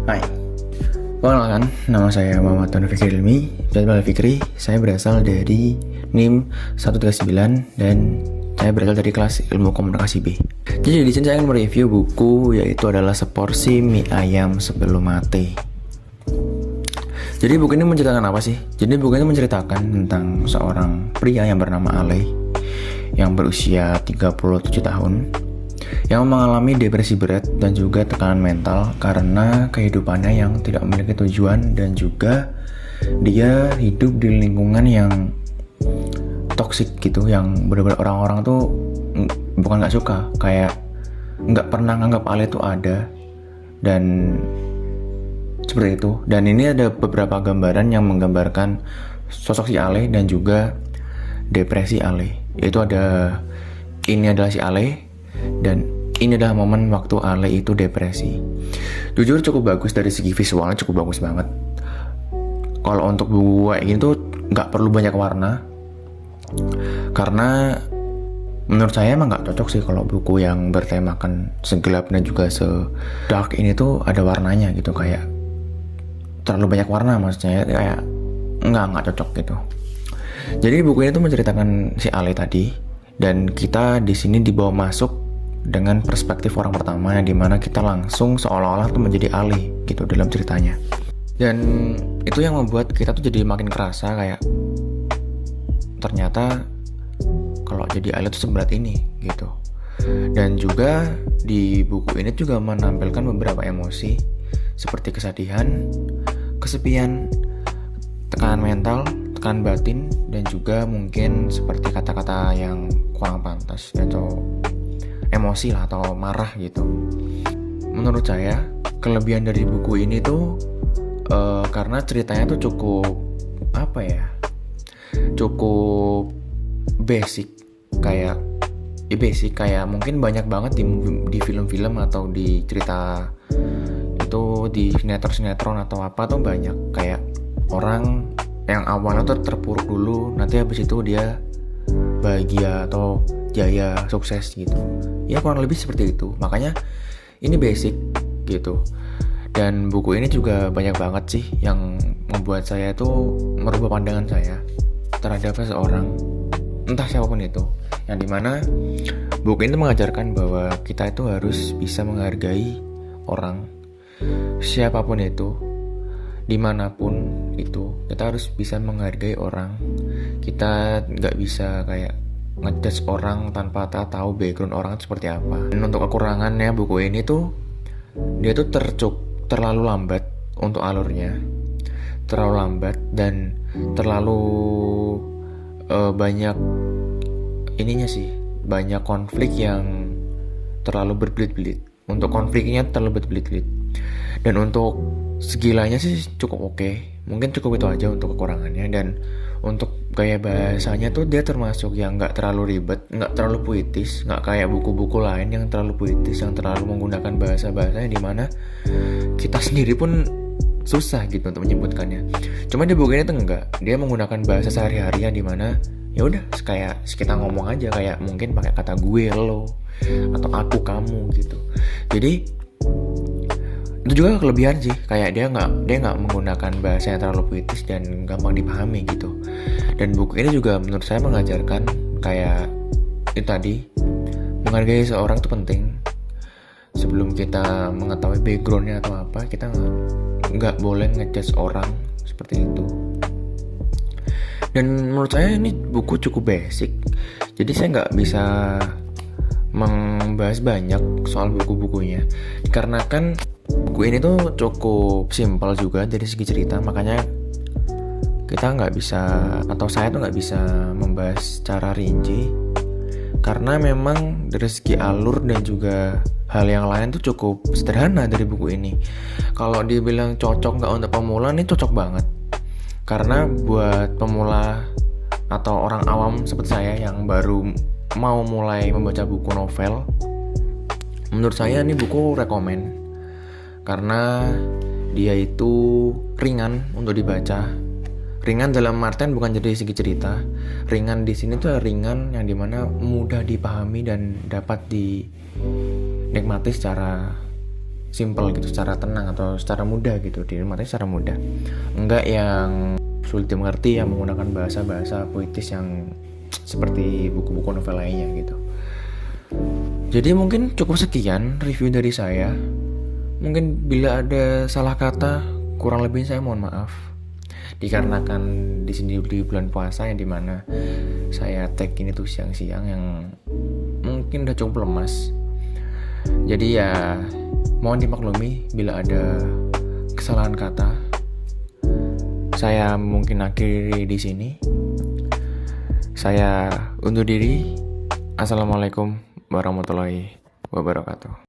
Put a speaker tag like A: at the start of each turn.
A: Hai, perkenalkan, nama saya Muhammad Taufik Fikri Ilmi, Jadwal Fikri. Saya berasal dari NIM 139 dan saya berasal dari kelas Ilmu Komunikasi B. Jadi di sini saya akan mereview buku, yaitu adalah Seporsi Mie Ayam Sebelum Mati. Jadi buku ini menceritakan apa sih? Jadi buku ini menceritakan tentang seorang pria yang bernama Ale yang berusia 37 tahun yang mengalami depresi berat dan juga tekanan mental karena kehidupannya yang tidak memiliki tujuan, dan juga dia hidup di lingkungan yang toksik gitu, yang benar-benar orang-orang tuh bukan nggak suka, kayak nggak pernah nganggap Ale itu ada, dan seperti itu. Dan ini ada beberapa gambaran yang menggambarkan sosok si Ale dan juga depresi Ale. Itu ada, ini adalah si Ale, dan ini adalah momen waktu Ale itu depresi. Jujur cukup bagus, dari segi visualnya cukup bagus banget. Kalau untuk buku kayak gini tuh nggak perlu banyak warna, karena menurut saya emang nggak cocok sih kalau buku yang bertemakan segelap dan juga se-dark ini tuh ada warnanya gitu, kayak terlalu banyak warna, maksudnya kayak nggak cocok gitu. Jadi buku ini tuh menceritakan si Ale tadi, dan kita di sini dibawa masuk dengan perspektif orang pertama, yang dimana kita langsung seolah-olah tuh menjadi Ale gitu dalam ceritanya. Dan itu yang membuat kita tuh jadi makin kerasa kayak ternyata kalau jadi Ale tuh seberat ini gitu. Dan juga di buku ini juga menampilkan beberapa emosi seperti kesedihan, kesepian, tekanan mental, tekanan batin, dan juga mungkin seperti kata-kata yang kurang pantas atau emosi lah, atau marah gitu. Menurut saya kelebihan dari buku ini tuh karena ceritanya tuh cukup cukup basic, kayak mungkin banyak banget di film-film atau di cerita itu, di sinetron atau apa tuh banyak kayak orang yang awalnya tuh terpuruk dulu, nanti habis itu dia bahagia atau jaya, sukses gitu. Ya kurang lebih seperti itu. Makanya ini basic gitu. Dan buku ini juga banyak banget sih yang membuat saya tuh merubah pandangan saya terhadap seseorang, entah siapapun itu. Yang dimana buku ini mengajarkan bahwa kita itu harus bisa menghargai orang, siapapun itu, dimanapun itu. Kita harus bisa menghargai orang. Kita nggak bisa kayak ngejudge orang tanpa tahu background orang seperti apa. Dan untuk kekurangannya buku ini tuh, dia tuh terlalu lambat untuk alurnya, terlalu lambat dan terlalu banyak ininya sih, banyak konflik yang terlalu berbelit-belit. Untuk konfliknya terlalu berbelit-belit. Dan untuk segilanya sih cukup oke. Mungkin cukup itu aja untuk kekurangannya. Dan untuk gaya bahasanya tuh dia termasuk yang nggak terlalu ribet, nggak terlalu puitis, nggak kayak buku-buku lain yang terlalu puitis, yang terlalu menggunakan bahasa-bahasanya dimana kita sendiri pun susah gitu untuk menyebutkannya. Cuma di buku ini tuh enggak, dia menggunakan bahasa sehari-hari yang dimana ya udah kayak kita ngomong aja, kayak mungkin pakai kata gue, lo, atau aku, kamu gitu. Jadi itu juga kelebihan sih, kayak dia nggak menggunakan bahasa yang terlalu puitis dan gampang dipahami gitu. Dan buku ini juga menurut saya mengajarkan kayak itu tadi, menghargai seorang itu penting. Sebelum kita mengetahui backgroundnya atau apa, kita nggak boleh ngejudge orang seperti itu. Dan menurut saya ini buku cukup basic, jadi saya nggak bisa membahas banyak soal buku-bukunya, dikarenakan buku ini tuh cukup simpel juga dari segi cerita. Makanya kita nggak bisa, atau saya tuh nggak bisa membahas secara rinci, karena memang dari segi alur dan juga hal yang lain tuh cukup sederhana dari buku ini. Kalau dibilang cocok nggak untuk pemula, ini cocok banget. Karena buat pemula atau orang awam seperti saya yang baru mau mulai membaca buku novel, menurut saya ini buku rekomen. Karena dia itu ringan untuk dibaca. Ringan dalam artian bukan dari segi cerita. Ringan di sini tuh ringan yang dimana mudah dipahami dan dapat dinikmati secara simple gitu, secara tenang atau secara mudah gitu, dinikmati secara mudah. Enggak yang sulit dimengerti yang menggunakan bahasa-bahasa puitis yang seperti buku-buku novel lainnya gitu. Jadi mungkin cukup sekian review dari saya. Mungkin bila ada salah kata, kurang lebih saya mohon maaf. Dikarenakan di sini di bulan puasa yang dimana saya tag ini tuh siang-siang yang mungkin udah cukup lemas. Jadi ya mohon dimaklumi bila ada kesalahan kata. Saya mungkin akhiri di sini. Saya undur diri. Assalamualaikum warahmatullahi wabarakatuh.